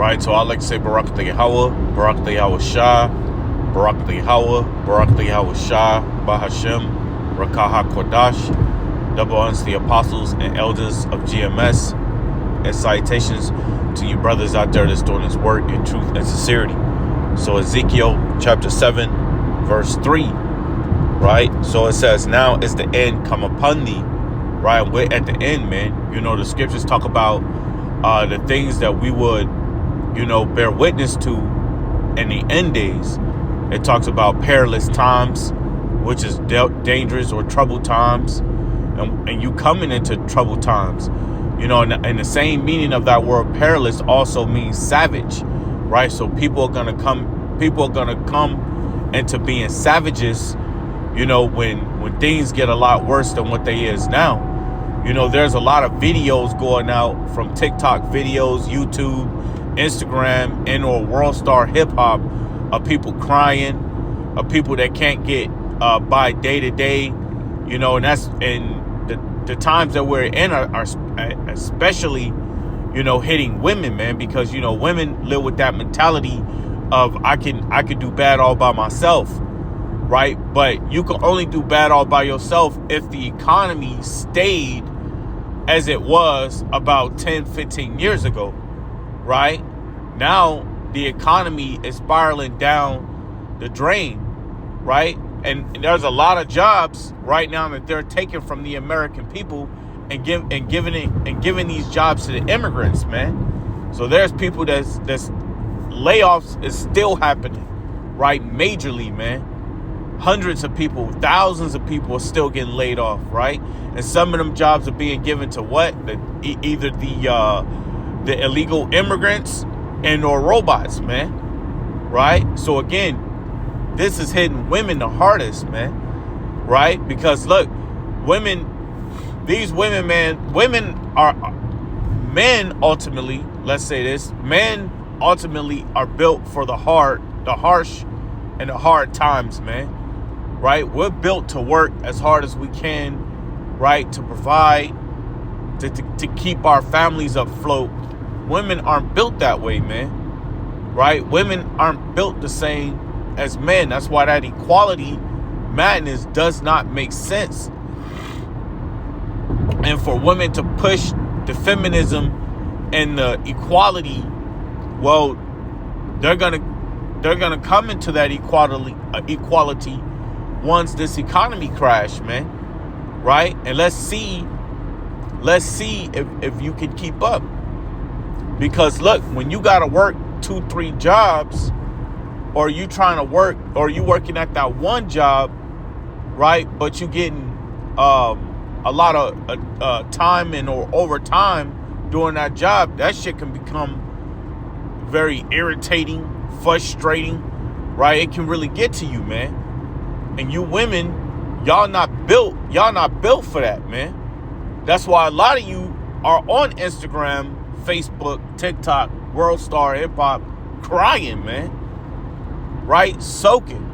right? So I like to say Barak Yahweh, Barak Yahweh Shah, Barak Yahweh, Barak Yahweh Shah, Bahashem, Rakah HaKodash, double honors to the apostles and elders of GMS, and salutations to you brothers out there that's doing this work in truth and sincerity. So Ezekiel chapter 7, verse 3, right? So it says, now is the end come upon thee, right? We're at the end, man. You know, the scriptures talk about the things that we would, you know, bear witness to in the end days. It talks about perilous times, which is dangerous or troubled times, and you coming into troubled times. You know, and the same meaning of that word perilous also means savage, right? So people are gonna come into being savages, you know, when things get a lot worse than what they is now. You know, there's a lot of videos going out from TikTok videos, YouTube, Instagram, and or World Star Hip Hop of people crying, of people that can't get by day to day, you know, and that's the times that we're in are especially, you know, hitting women, man, because, you know, women live with that mentality of I can do bad all by myself, right? But you can only do bad all by yourself if the economy stayed as it was about 10, 15 years ago, right? Now the economy is spiraling down the drain, right? And there's a lot of jobs right now that they're taking from the American people and giving these jobs to the immigrants, man. So there's people that's layoffs is still happening, right? Majorly, man. Hundreds of people, thousands of people are still getting laid off, right? And some of them jobs are being given to what? Either the illegal immigrants and or robots, man, right? So again, this is hitting women the hardest, man, right? Because look, these women, man, men ultimately, let's say this, men ultimately are built for the harsh, and the hard times, man, right? We're built to work as hard as we can, right? To provide, to keep our families afloat. Women aren't built that way, man, right? Women aren't built the same as men. That's why that equality madness does not make sense. And for women to push the feminism and the equality, well, they're gonna come into that equality once this economy crash, man, right? And let's see if you can keep up. Because look, when you gotta work 2-3 jobs, or you trying to work, or you working at that one job, right? But you getting a lot of time and or overtime doing that job. That shit can become very irritating, frustrating, right? It can really get to you, man. And you women, y'all not built for that, man. That's why a lot of you are on Instagram, Facebook, TikTok, World Star Hip Hop, crying, man. Right? Soaking.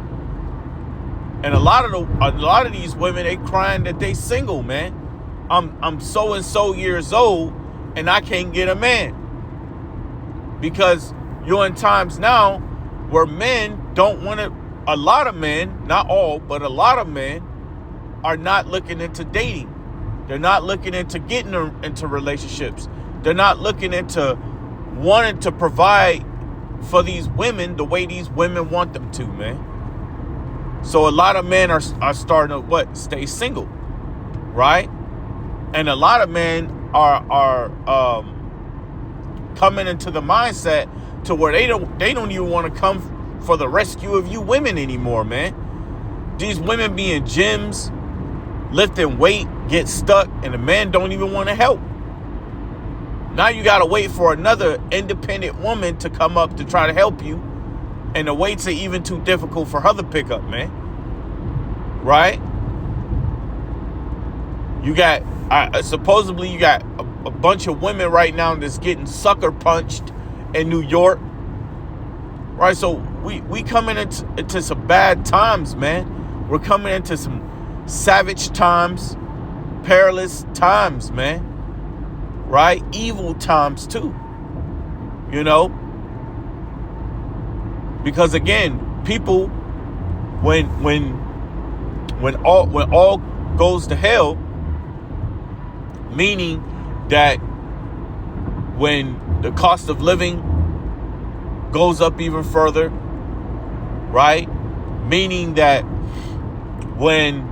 And a lot of these women, they crying that they single, man. I'm so and so years old and I can't get a man. Because you're in times now where men don't want to, a lot of men, not all, but a lot of men are not looking into dating. They're not looking into getting into relationships. They're not looking into wanting to provide for these women the way these women want them to, man. So a lot of men are starting to stay single, right? And a lot of men are coming into the mindset to where they don't even want to come for the rescue of you women anymore, man. These women be in gyms, lifting weight, get stuck, and the man don't even want to help. Now you got to wait for another independent woman to come up to try to help you. And the waits are even too difficult for her to pick up, man. Right? You got, supposedly you got a bunch of women right now that's getting sucker punched in New York. Right? So we coming into some bad times, man. We're coming into some savage times, perilous times, man. Right? Evil times too. You know? Because again, people, when all goes to hell, meaning that when the cost of living goes up even further, right? Meaning that when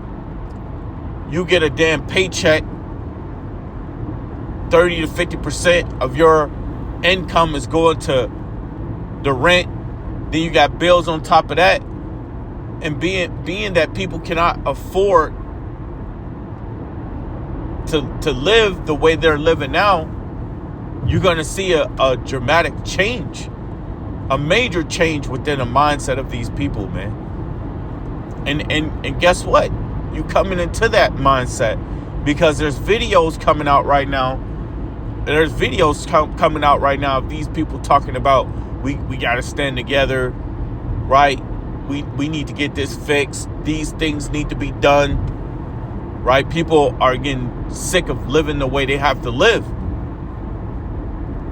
you get a damn paycheck, 30 to 50% of your income is going to the rent. Then you got bills on top of that. And being that people cannot afford to live the way they're living now, you're going to see a dramatic change, a major change within the mindset of these people, man. And guess what? You coming into that mindset because there's videos coming out right now. There's videos coming out right now of these people talking about we got to stand together, right? We need to get this fixed. These things need to be done, right? People are getting sick of living the way they have to live,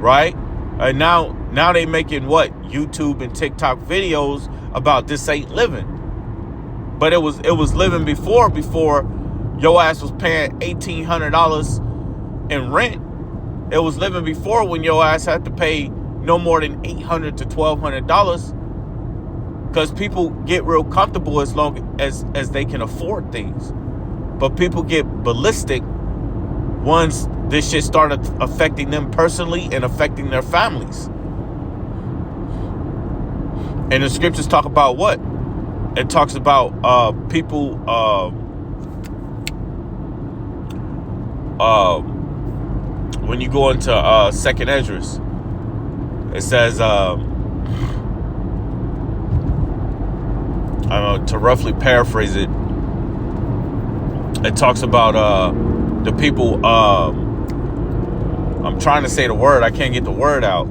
right? And now they making what? YouTube and TikTok videos about this ain't living. But it was living before your ass was paying $1,800 in rent. It was living before when your ass had to pay no more than $800 to $1,200, because people get real comfortable as long as they can afford things. But people get ballistic once this shit started affecting them personally and affecting their families. And the scriptures talk about what? It talks about people when you go into Second Esdras, it says I don't know, to roughly paraphrase it, it talks about the people, I'm trying to say the word, I can't get the word out.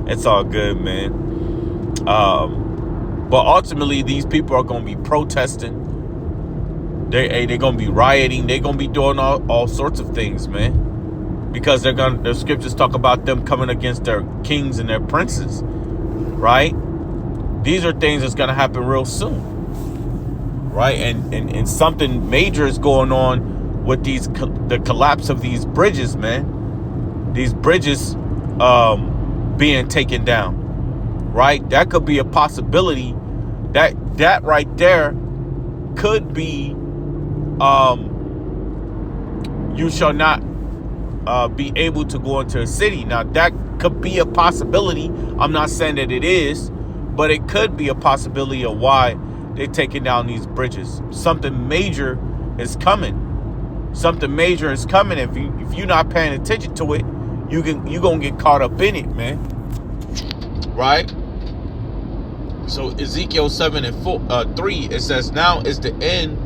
It's all good, man. But ultimately, these people are going to be protesting. They're going to be rioting. They're going to be doing all sorts of things, man. Because the scriptures talk about them coming against their kings and their princes, right? These are things that's going to happen real soon, right? And something major is going on with the collapse of these bridges, man. These bridges being taken down, right? That could be a possibility. That right there could be you shall not be able to go into a city. Now, that could be a possibility. I'm not saying that it is, but it could be a possibility of why they're taking down these bridges. Something major is coming. Something major is coming. If you're not paying attention to it, you're gonna get caught up in it, man. Right? So Ezekiel 7:3, it says, "Now is the end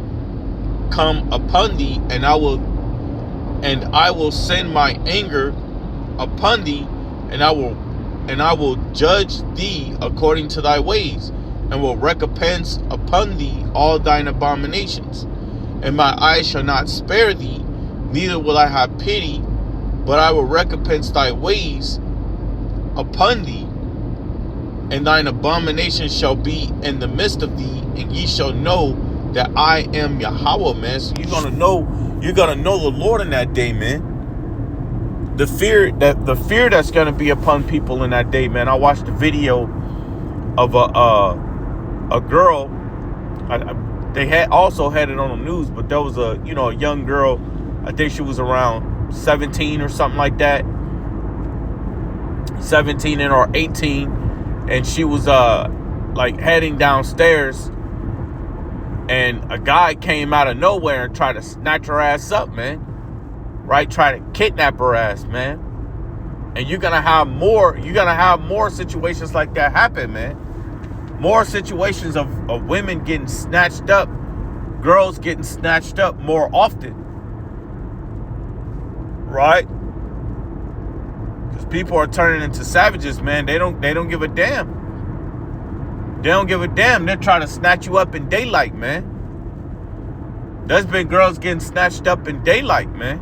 come upon thee, and I will send my anger upon thee, and I will judge thee according to thy ways, and will recompense upon thee all thine abominations. And my eyes shall not spare thee, neither will I have pity, but I will recompense thy ways upon thee, and thine abominations shall be in the midst of thee, and ye shall know that I am Yahweh," man. So you're gonna know the Lord in that day, man. The fear that's gonna be upon people in that day, man. I watched a video of a girl. They had also had it on the news, but there was a young girl. I think she was around 17 or something like that, 17 or 18, and she was like heading downstairs, and a guy came out of nowhere and tried to snatch her ass up, man. Right? Try to kidnap her ass, man. And you're gonna have more situations like that happen, man. More situations of women getting snatched up, girls getting snatched up more often. Right? Because people are turning into savages, man. They don't give a damn. They don't give a damn. They're trying to snatch you up in daylight, man. There's been girls getting snatched up in daylight, man.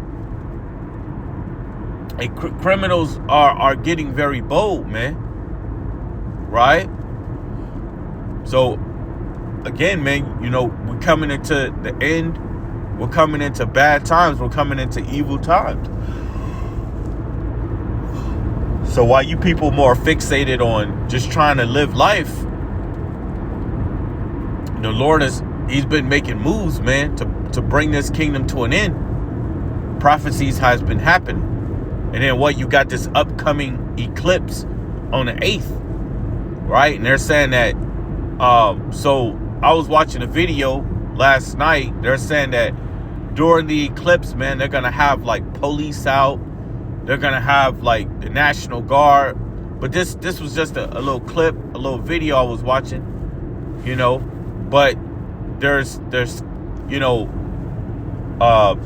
And criminals are getting very bold, man. Right? So again, man, you know, we're coming into the end. We're coming into bad times. We're coming into evil times. So while you people more fixated on just trying to live life, the Lord he's been making moves, man, to bring this kingdom to an end. Prophecies has been happening. And then what, you got this upcoming eclipse on the 8th, right? And they're saying that, so I was watching a video last night. They're saying that during the eclipse, man, they're going to have like police out. They're going to have like the National Guard. But this was just a little clip, a little video I was watching, you know. But there's you know,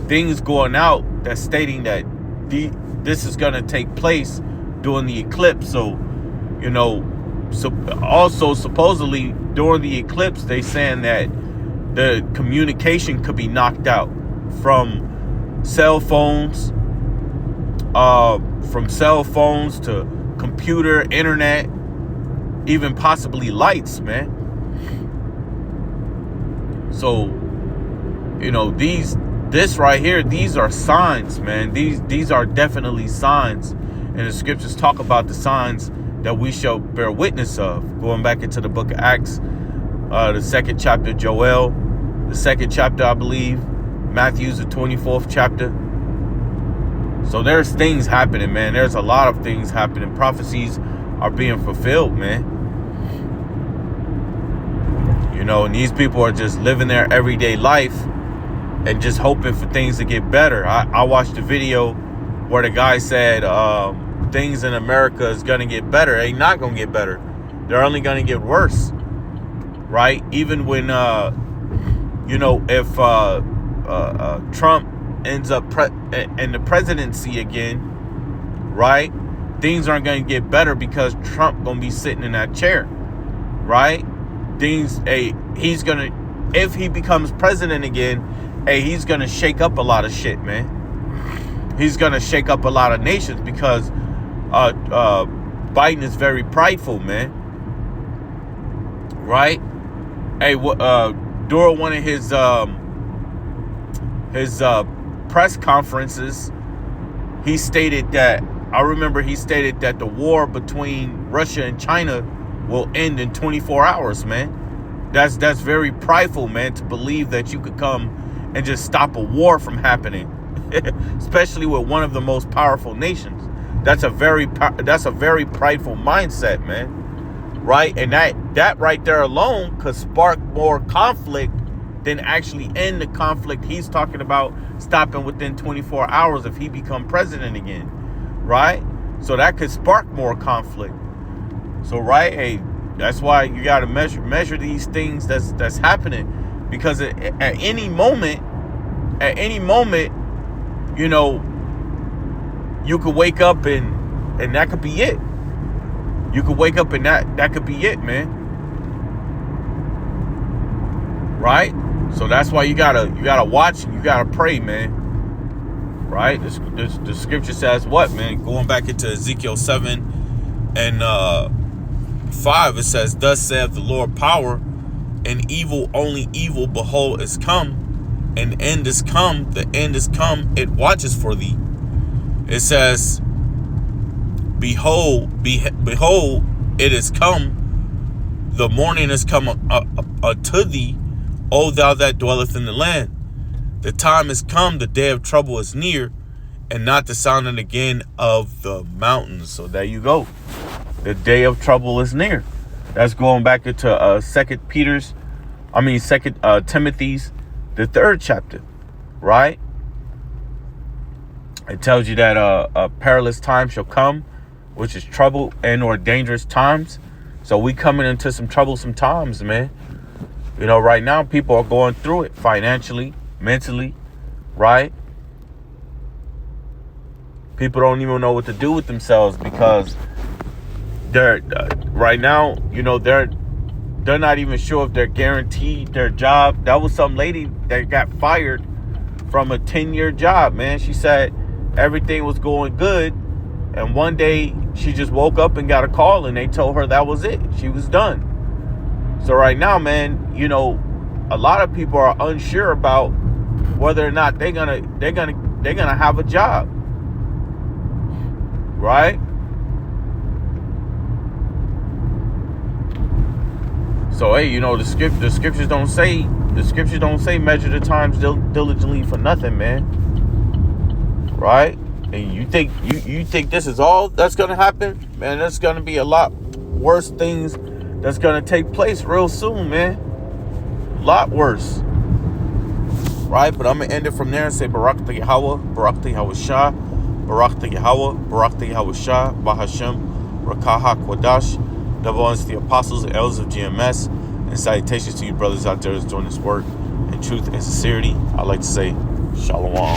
things going out that's stating that this is going to take place during the eclipse. So, you know, so also supposedly during the eclipse, they saying that the communication could be knocked out from cell phones to computer, internet, even possibly lights, man. So, you know, this right here, these are signs, man. These are definitely signs. And the scriptures talk about the signs that we shall bear witness of. Going back into the book of Acts, the 2nd chapter, Joel, the 2nd chapter, I believe, Matthew's the 24th chapter. So there's things happening, man. There's a lot of things happening. Prophecies are being fulfilled, man. You know, and these people are just living their everyday life and just hoping for things to get better. I watched a video where the guy said things in America is going to get better. They're not going to get better. They're only going to get worse, right? Even when, you know, if Trump ends up in the presidency again, right? Things aren't going to get better because Trump going to be sitting in that chair, right? He's going to, if he becomes president again, he's going to shake up a lot of shit, man. He's going to shake up a lot of nations because Biden is very prideful, man. Right? During one of his press conferences, he stated that the war between Russia and China will end in 24 hours, man. That's very prideful, man, to believe that you could come and just stop a war from happening, especially with one of the most powerful nations. That's a very prideful mindset, man. Right? And that right there alone could spark more conflict than actually end the conflict he's talking about stopping within 24 hours if he become president again. Right? So that could spark more conflict. So, right, hey, that's why you got to measure these things that's happening, because at any moment, you know, you could wake up and that could be it. You could wake up and that could be it, man. Right? So that's why you gotta watch and you gotta pray, man. Right? The scripture says what, man? Going back into Ezekiel 7 and 5, it says, "Thus saith the Lord power, and evil, only evil, behold, is come, and end is come, the end is come, it watches for thee." It says, behold, it is come, the morning is come to thee, O thou that dwelleth in the land. The time is come, the day of trouble is near, and not the sounding again of the mountains. So there you go. The day of trouble is near. That's going back into 2 Timothy's, the 3rd chapter, right? It tells you that a perilous time shall come, which is trouble and or dangerous times. So we coming into some troublesome times, man. You know, right now people are going through it financially, mentally, right? People don't even know what to do with themselves because they're right now, you know, they're not even sure if they're guaranteed their job. That was some lady that got fired from a 10-year job, man. She said everything was going good, and one day she just woke up and got a call and they told her that was it. She was done. So right now, man, you know, a lot of people are unsure about whether or not they're gonna have a job, right? So hey, you know, the scriptures don't say measure the times diligently for nothing, man, right? And you think this is all that's gonna happen, man? There's gonna be a lot worse things that's gonna take place real soon, man. A lot worse. Right? But I'm going to end it from there and say Barak the Yahweh, Barak the Yahweh Shah, Barak the Yahweh, Barak the Yahweh Shah, Bahashem, Rakaha Kodash, double honors to the apostles and elders of GMS, and salutations to you brothers out there that's doing this work in truth and sincerity. I'd like to say Shalom.